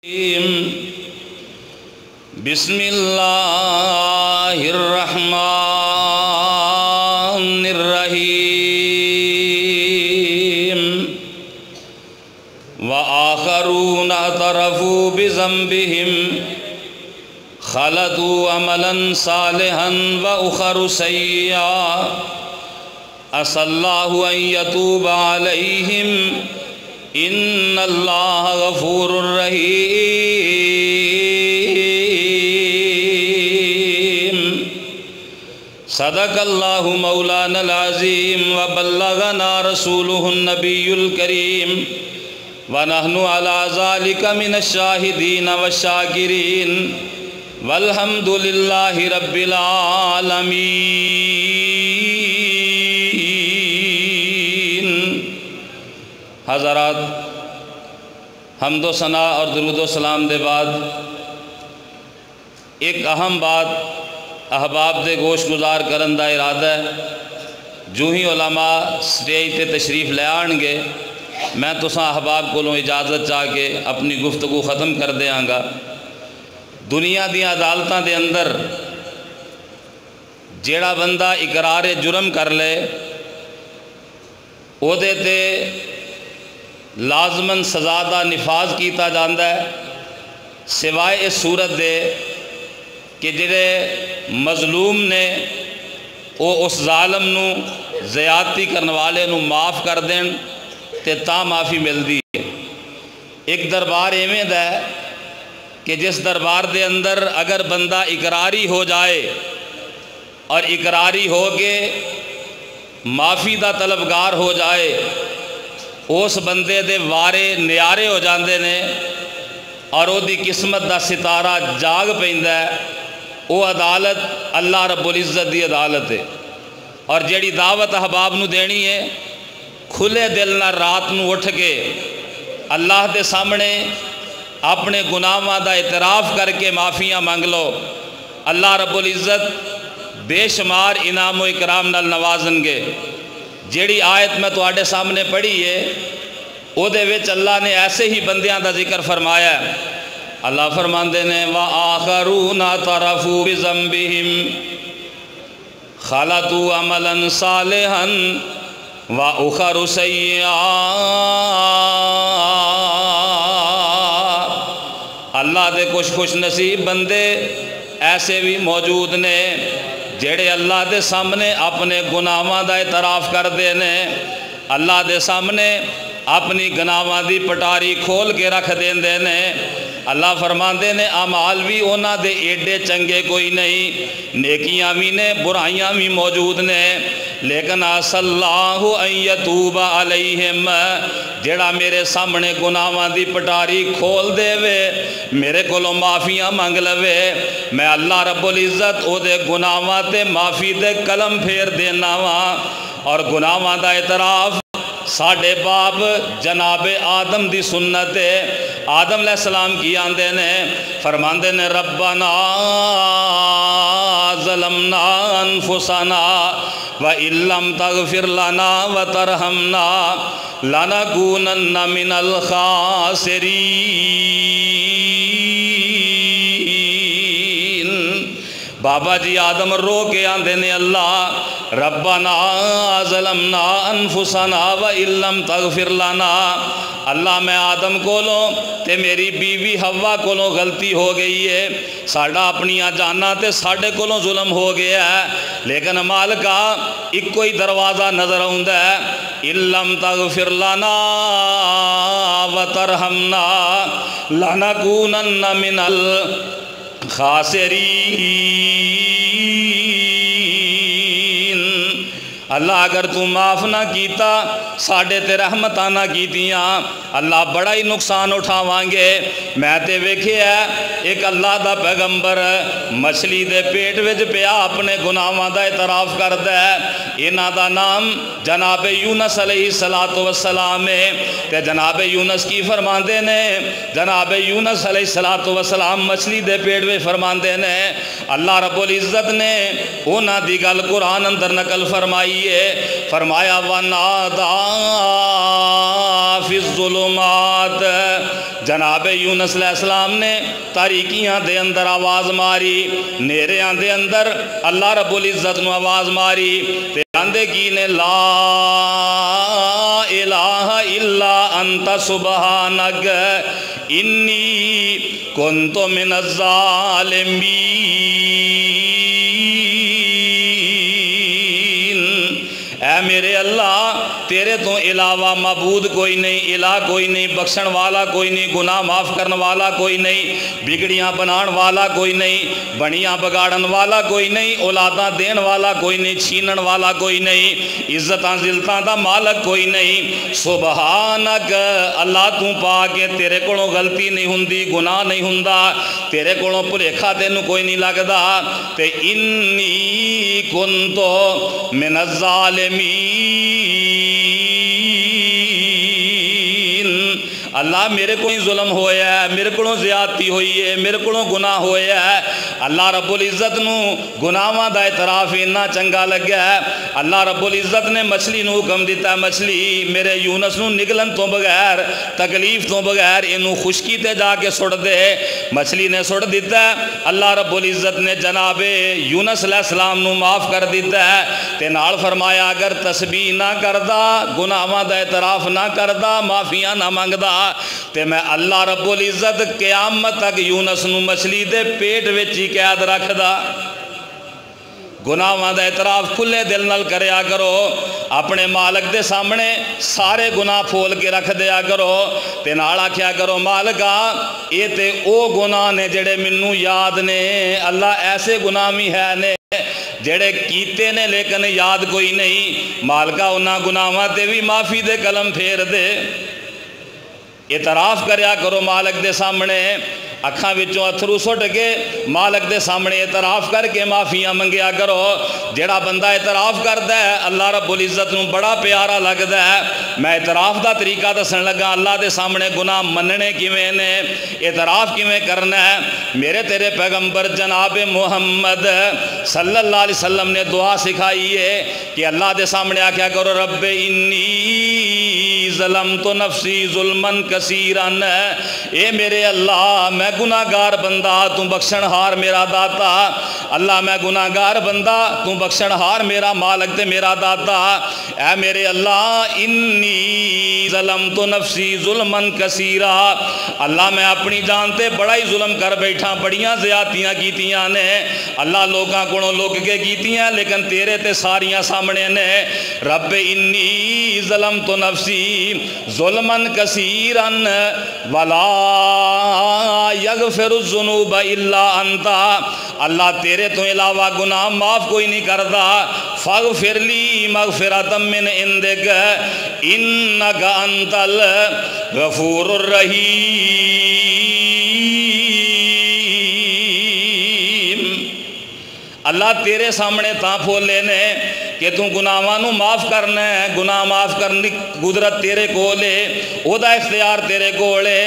बिस्मिल्लाहिर्रहमानिर्रहीम व आखरून अतरफू बिज़ंबिहिम खलतू अमलन सालिहन व उखरु सय्या असल्लाहु अन यतूब अलैहिम इन्नल्लाह गफूरुर रहीम। सदकल्लाहु मौलानल अज़ीम व बल्लगना रसूलुहुन नबियुल करीम व नहनु अला ज़ालिका मिनश शाहिदीन व शाकिरीन वल्हम्दुलिल्लाहि रब्बिल आलमीन। हज़रात, हम्दो सना और दुरूद व सलाम दे बाद एक अहम बात अहबाब दे गोश गुजार करन दा इरादा है। जो ही उलमा स्टेज ते तशरीफ ले आएंगे मैं तुसां अहबाब कोलों इजाज़त चाह के अपनी गुफ्तगू ख़त्म कर देंगा। दुनिया दी अदालतां दे अंदर जेड़ा बंदा इकरार जुर्म कर ले ओदे ते लाजमन सज़ा दा निफाज किया जाता है, सिवाय इस सूरत दे कि जिहड़े मजलूम ने वो उस जालम नू ज़्यादती करने वाले नू माफ़ कर देन ते तां माफ़ी मिलती है। एक दरबार इवें दा है कि जिस दरबार दे अंदर अगर बंदा इकरारी हो जाए और इकरारी हो के माफ़ी दा तलबगार हो जाए, उस बंदे दे वारे न्यारे हो जाते ने और ओदी किस्मत दा सितारा जाग पैंदा है। वो अदालत अल्लाह रब्बुल इज़्ज़त दी अदालत है। और जेड़ी दावत अहबाब नू देनी है, खुले दिल नाल रात नू उठ के अल्लाह दे सामने अपने गुनाहां दा इतराफ़ करके माफ़ियाँ मंग लो। अल्लाह रब्बुल इज़्ज़त बेशुमार इनाम व इकराम नाल नवाजणगे। जेड़ी आयत मैं तुहाडे सामने पढ़ी है उहदे विच अल्लाह ने ऐसे ही बंदियां दा जिक्र फरमाया। अल्लाह फरमांदे ने व आखरून तरफू बिज़ंबिहिम खलतू अमलन सालिहन व उखरु सय्या। अल्लाह दे कुछ खुश नसीब बंदे ऐसे भी मौजूद ने जेड़े अल्लाह दे सामने अपने गुनाहां दा इतराफ़ करते हैं, अल्लाह दे सामने अपनी गुनाहां दी पटारी खोल के रख देंदे ने। अल्लाह फरमाते ने अमाल भी उन्हां दे एडे चंगे कोई नहीं, नेकियां भी ने बुराइयां भी मौजूद ने, लेकिन असल्लाहु अन यतूब अलैहिम, जेड़ा मेरे सामने गुनाहां दी पटारी खोल देवे, मेरे कोलों माफ़ियाँ मंग लवे, मैं अल्लाह रब्बुल इज़्ज़त ओदे गुनाहां ते माफ़ी दे कलम फेर देना वा। और गुनाहां दा इतराफ़ साढ़े बाप जनाबे आदम दी सुन्नत है। आदम अलैहिस्सलाम की आंदे ने फरमांदे ने रब्बना ज़लमना अनफुसना व इल्लम तगफिर लना व तरहमना लनकूनन्ना मिनल खासिरीन। बाबा जी आदम रो के आंदे ने अल्लाह रब्बना ज़लमना अनफुसना व इल्लम तगफिर लना। अल्लाह मैं आदम कोलों ते मेरी बीवी हवा कोलों गलती हो गई है, साडा अपनियां जाना ते साडे कोलों जुल्म हो गया है, लेकिन मालिका इक्को ही दरवाज़ा नज़र आउंदा है, इल्लम तगफिर लना व तरहमना लनकूनन्ना मिनल खासिरीन। अल्लाह अगर तू माफ़ ना कीता, साढ़े ते रहमतां ना कीतियां, अल्लाह बड़ा ही नुकसान उठावांगे। मैं ते वेखिया एक अल्लाह दा पैगंबर मछली दे पेट विच पिया अपने गुनाहां दा इतराफ़ करदा है। इन्हां दा नाम जनाबे यूनस अलैहिस्सलातु वस्सलाम है। ते जनाबे यूनस की फरमांदे ने, जनाबे यूनस अलैहिस्सलातु वस्सलाम मछली दे पेट में फरमांदे ने, अल्लाह रब्बुल इज़्ज़त ने उन्हां दी गल कुरान अंदर नकल फरमाई है। फरमाया वनादा फिज़्ज़ुलुमात, जनाब यूनुस अलैहिस्सलाम ने तारीकियां दे अंदर आवाज़ मारी, नेरियां दे अंदर अल्लाह रब्बुल इज़्ज़त नूं आवाज़ मारी ते आंदे की ने ला इलाहा इल्ला अंता सुबहानक इन्नी कुन्तु मिनज़ ज़ालिमीन। ऐ मेरे अल्लाह तेरे तो इलावा मबूद कोई नहीं, इला कोई नहीं, बख्शण वाला कोई नहीं, गुनाह माफ़ करने वाला कोई नहीं, बिगड़ियाँ बनाने वाला कोई नहीं, बनियाँ बगाड़न वाला कोई नहीं, औलादा देन वाला कोई नहीं, छीनन वाला कोई नहीं, इज्जतां जिलतां दा मालक कोई नहीं। सुबहानक अल्लाह तू पा के तेरे कोलों गलती नहीं हुंदी, गुनाह नहीं हुंदा, तेरे कोलों भुलेखा तेनू कोई नहीं लगदा। ते इन्नी कुन्तु मिनज़ ज़ालिमीन। अल्लाह मेरे को ही जुल्म होया है, मेरे को ज़्यादती हुई है, मेरे को गुनाह होया है। अल्लाह रब्बुल इज़्ज़त नू गुनाहां दा इतराफ़ इन्ना चंगा लग्या है। अल्लाह रब्बुल इज़्ज़त ने मछली नू हुक्म दिता, मछली मेरे यूनुस नू निगलन तो बगैर, तकलीफ तो बगैर इनू खुशकी ते जाके सुट दे। मछली ने सुट दिता। अल्लाह रब्बुल इज़्ज़त ने जनाबे यूनुस अलैहिस्सलाम नू माफ़ कर दिता है ते नाल फरमाया अगर तस्बीह ना करदा, गुनाहां दा इतराफ़ ना करदा, माफ़ियाँ ना मंगदा ते मैं अल्लाह रब्बुल इज़्ज़त क़यामत तक यूनुस नू मछली दे पेट विच ही कैद रखदा। गुनाहां दा इतराफ़ खुले दिल नाल करया करो, अपने मालक दे सामने सारे गुनाह फोल के रख दिया करो ते नाल आख्या करो मालका ये ते ओ गुनाह ने जेड़े मैनू याद ने, अल्लाह ऐसे गुनाह भी है ने जेड़े कीते ने लेकिन याद कोई नहीं, मालका उन्हां गुनाहां ते भी माफ़ी दे कलम फेर दे। इतराफ़ करया करो मालक दे सामने, अखां विचों अथरू सुट के मालक दे सामने इतराफ़ करके माफ़ियाँ मंगया करो। जेड़ा बंदा इतराफ़ करता है अल्लाह रब्बुल इज़्ज़त नूं बड़ा प्यारा लगता है। मैं इतराफ़ का तरीका दसन लगा, अल्लाह दे सामने गुनाह मनने किवें ने, इतराफ़ किवें करना है। मेरे तेरे पैगंबर जनाब मुहम्मद सल्लल्लाहु अलैहि वसल्लम ने दुआ सिखाई है कि अल्लाह दे सामने आख्या करो रब्बे इन्नी ज़लमतु नफ्सी ज़ुल्मन कसीरन। ए मेरे अल्लाह मैं गुनाहगार बंदा, तू बख्शणहार मेरा दाता। अल्लाह मैं गुनाहगार बंदा, तू बख्शणहार मेरा मालक ते मेरा दाता। ऐ मेरे अल्लाह इन्नी ज़लमतु नफ्सी ज़ुल्मन कसीरा। अल्लाह मैं अपनी जान ते बड़ा ही जुल्म कर बैठा, बड़ियां ज़्यादतियां कीतियां ने। अल्लाह लोगों कोलों लुक के कीतियां लेकिन तेरे ते सारियां सामने ने। रब इन्नी ज़लमतु नफ्सी ज़ुल्मन कसीरन वला यगफिरुज़्ज़ुनूब इल्ला अंता। अल्लाह तेरे तो इलावा गुनाह माफ़ कोई नहीं करता। फ़ग़फ़िरली मग़फ़िरतम मिन इंदिक इन्नका अंतल गफ़ूरुर रहीम। अल्लाह तेरे सामने तां फोले ने कि तू गुनाहां नूं माफ़ करना है, गुनाह माफ़ करने की कुदरत तेरे कोल है, ओहदा इख्तियार तेरे कोल है।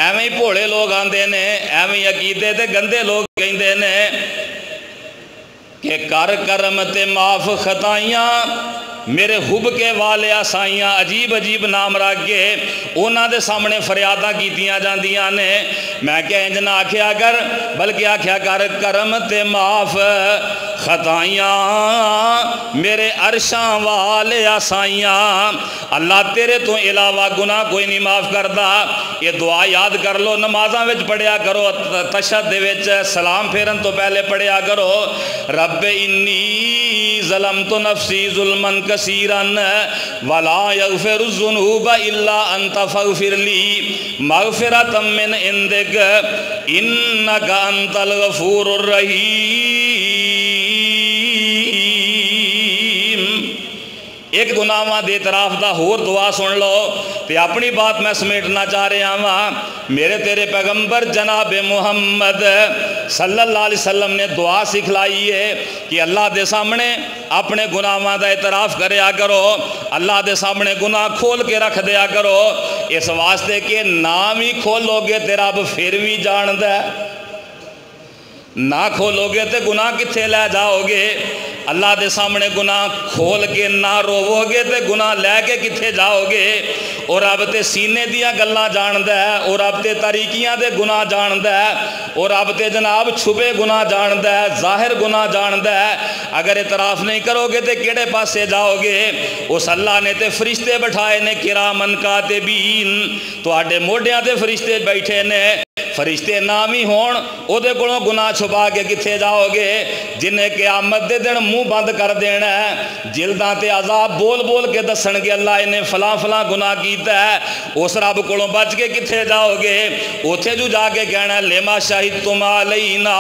एवें ही भोले लोग आंदे ने, एवें ही अकीदे ते गंदे लोग कहंदे ने कि कर करम ते माफ़ खताइयां मेरे हुब के वाले आसाइयां। अजीब अजीब नाम रख के उन्हां दे सामने फरियादां कीतियां जांदियां ने। मैं क्या इंज ना आख्या कर, बल्कि आख्या कर करम ते माफ़ खताइयां मेरे अरशां वाले आसाइयां। अल्लाह तेरे तो इलावा गुनाह कोई नहीं माफ़ करता। ये दुआ याद कर लो, नमाज़ां विच पढ़िया करो, तशहद दे विच सलाम फेरन तो पहले पढ़िया करो रब इन्नी ज़लमतु नफ्सी ज़ुल्मन कसीरन वला यग़फ़िरुज़्ज़ुनूब इल्ला अंता फ़ग़फ़िरली मग़फ़िरतम मिन इंदिक इन्नका अंतल गफ़ूरुर रहीम। एक गुनाहां दे इतराफ़ दा होर दुआ सुन लो ते अपनी बात मैं समेटना चाह रहा वहाँ। मेरे तेरे पैगंबर जनाब मुहम्मद सल्लल्लाहु अलैहि वसल्लम ने दुआ सिखलाई है कि अल्लाह दे सामने अपने गुनाहां दा इतराफ़ करया करो, अल्लाह दे सामने गुनाह खोल के रख दिया करो। इस वास्ते कि नाम ही खोलोगे ते रब फिर भी जानदा है, ना खोलोगे तो गुनाह कित्थे लै जाओगे। अल्लाह दे सामने गुनाह खोल के ना रोवोगे तो गुनाह लैके कित्थे जाओगे। وہ رب تے سینے دیاں گلاں جاندا ہے، وہ رب تے تاریکیاں دے گناہ جاندا ہے، وہ رب تے جناب چھپے گناہ جاندا ہے، ظاہر گناہ جاندا ہے۔ اگر اعتراف نہیں کرو گے تے کیڑے پاسے جاؤ گے؟ اس اللہ نے تے فرشتے بٹھائے نے کرامن کاتبین، تواڈے موڈیاں تے فرشتے بیٹھے نے۔ فرشتے نامی ہون او دے کولوں گناہ چھپا کے کتھے جاؤ گے؟ جنہیں قیامت دے دن منہ بند کر دینا ہے، جلداں تے عذاب بول بول کے دسن گے اللہ انہیں فلاں فلاں گناہ کیتا ہے، اس رب کولوں بچ کے کتھے جاؤ گے؟ اوتھے جو جا کے کہنا ہے لما شہدتم علینا،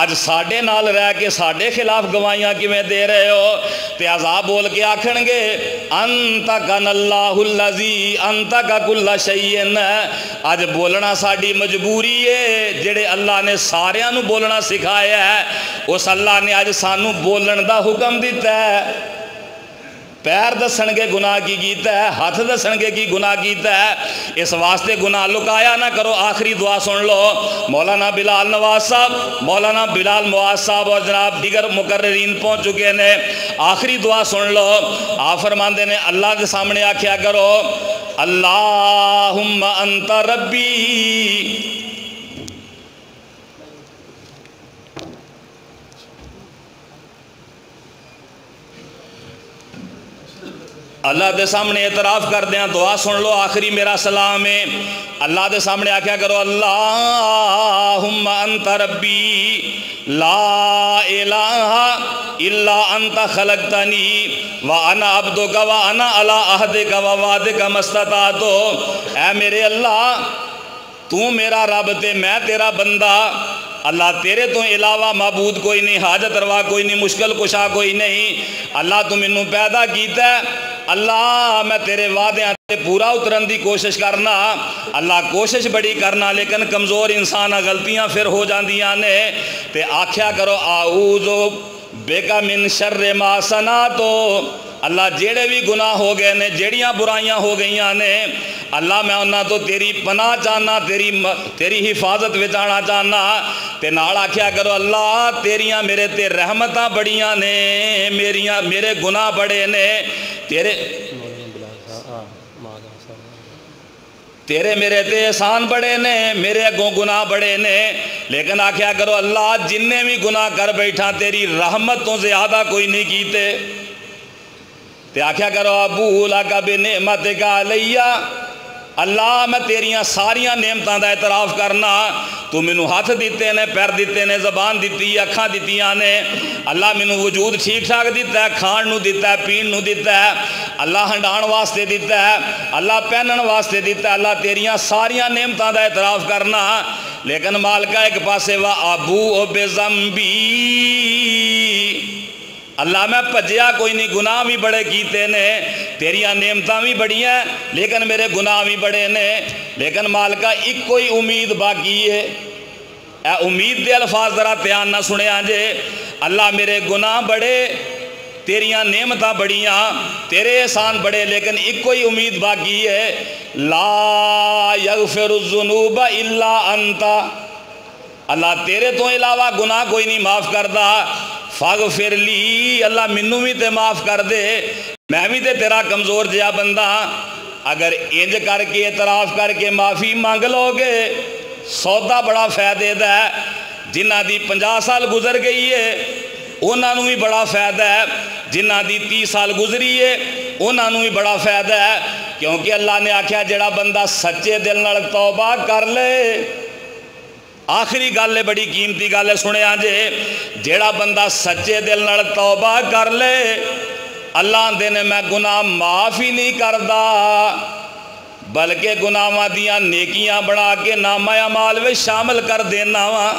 اج ساڈے نال رہ کے ساڈے خلاف گواہیاں کیویں دے رہے ہو؟ تے عذاب بول کے آکھن گے انتقن اللہ الذی انتق کل شیء، اج بولنا ساڈی مجبوری ہے، جڑے اللہ نے ساریاں نو بولنا سکھایا ہے اس اللہ نے اج سانو بولن دا حکم دیتا ہے۔ پیر دسن گے گناہ کی کیتا ہے، ہاتھ دسن گے کی گناہ کیتا ہے، اس واسطے گناہ لکایا نہ کرو۔ آخری دعا سن لو، مولانا بلال نواز صاحب، مولانا بلال مواز صاحب اور جناب دیگر مقررین پہنچ چکے نے، آخری دعا سن لو۔ آپ فرماندے نے اللہ کے سامنے آکھیا کرو اللہم انت ربی، اللہ دے سامنے اعتراف کر دیا، دعا سن لو، آخری میرا سلام ہے۔ اللہ دے سامنے آکھیا کرو اللہم انت ربی لا الہ الا انت خلقتنی وانا عبدک وانا علی عہدک ووعدک ما استطعت، اے میرے اللہ تو میرا رب تے میں تیرا بندہ، اللہ تیرے تو علاوہ معبود کوئی نہیں، حاجت روا کوئی نہیں، مشکل کشا کوئی نہیں، اللہ تو مینوں پیدا کیتا ہے، اللہ میں تیرے وعدے تے پورا اترن دی کوشش کرنا، اللہ کوشش بڑی کرنا لیکن کمزور انسان غلطیاں پھر ہو جاندیاں نے، تے آکھیا کرو اعوذ بک من شر ما صنعت، اللہ جیڑے بھی گناہ ہو گئے نے، جیڑیاں برائیاں ہو گئیاں نے، اللہ میں انہاں تو تیری پناہ چاہنا، تیری حفاظت وچانا چاہنا، تے نال آکھیا کرو اللہ تیریاں میرے تے رحمتاں بڑیاں نے، میرے گناہ بڑے نے، تیرے میرے تے احسان بڑے نے، میرے اگوں گناہ بڑے نے، لیکن آکھیا کرو اللہ جننے بھی گناہ کر بیٹھا تیری رحمت تو زیادہ کوئی نہیں کیتے، تے آکھیا کرو ابو لک بنعمتک علیہ، اللہ میں تیریاں ساریاں نعمتاں دا اعتراف کرنا، تو مینوں ہاتھ دیتے نے، پیر دیتے نے، زبان دیتی ہے، اکھاں دیتیاں نے، اللہ مینوں وجود ٹھیک ٹھاک دیتا ہے، کھان نو دیتا ہے، پین نو دیتا ہے، اللہ ہنڈان واسطے دیتا ہے، اللہ پہنن واسطے دیتا ہے، اللہ تیریاں ساریاں نعمتاں دا اعتراف کرنا، لیکن مالکہ ایک پاسے وا ابو بذنبی، اللہ میں پجیا کوئی نہیں، گناہ بھی بڑے کیتے نے، تیریاں نعمتاں بھی بڑی ہیں لیکن میرے گناہ بھی بڑے نے، لیکن مالکہ ایک کوئی امید باقی ہے، اے امید دے الفاظ ذرا دھیان نہ سنے آجے، اللہ میرے گناہ بڑے، تیریاں نعمتاں بڑیاں، تیرے احسان بڑے، لیکن ایک کوئی امید باقی ہے، لا یغفر الذنوب الا انت، اللہ تیرے تو علاوہ گناہ کوئی نہیں معاف کردہ، فاغفر لی، اللہ منوں بھی تے معاف کر دے، میں بھی تے تیرا کمزور جیا بندہ، اگر انج کر کے اعتراف کر کے معافی مانگ لو گے سودا بڑا فائدے دا ہے، جنہ دی 50 سال گزر گئی ہے انہاں نو بھی بڑا فائدہ ہے، جنہ دی 30 سال گزری ہے انہاں نو بھی بڑا فائدہ ہے، کیونکہ اللہ نے آکھیا جڑا بندہ سچے دل نال توبہ کر لے، آخری گل ہے بڑی قیمتی گل ہے، سنے آجے، جیڑا بندہ سچے دل نال توبہ کر لے اللہ دے نے میں گناہ معاف ہی نہیں کردا بلکہ گناہاں دیاں نیکیاں بنا کے نامہ اعمال میں شامل کر دینا وا،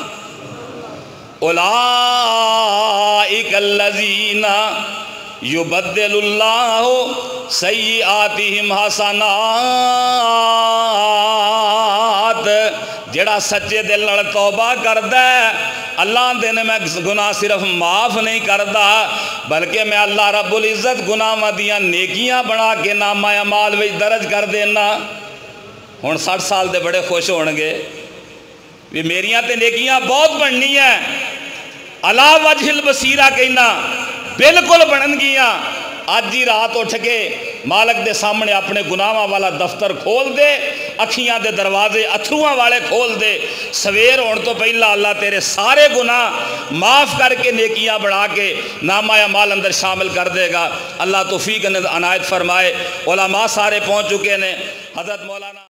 اولئک الذین یبدل اللہ سیئاتہم حسنات، جڑا سچے دل نال توبہ کردا ہے اللہ دے نے میں گناہ صرف معاف نہیں کردا بلکہ میں اللہ رب العزت گناہاں دیاں نیکیاں بنا کے نامہ اعمال وچ درج کر دینا۔ ہن 60 سال دے بڑے خوش ہون گے بھی میریاں تے نیکیاں بہت بننی ہیں، علا وجہ البصیرہ کہنا بالکل بنن گیاں، اج ہی رات اٹھ کے مالک دے سامنے اپنے گناہاں والا دفتر کھول دے، اکھیاں دے دروازے اتھرواں والے کھول دے، سویر ہون تو پہلا اللہ تیرے سارے گناہ معاف کر کے نیکیاں بڑھا کے نامہ اعمال اندر شامل کر دے گا۔ اللہ توفیق عنایت فرمائے۔ علماء سارے پہنچ چکے ہیں، حضرت مولانا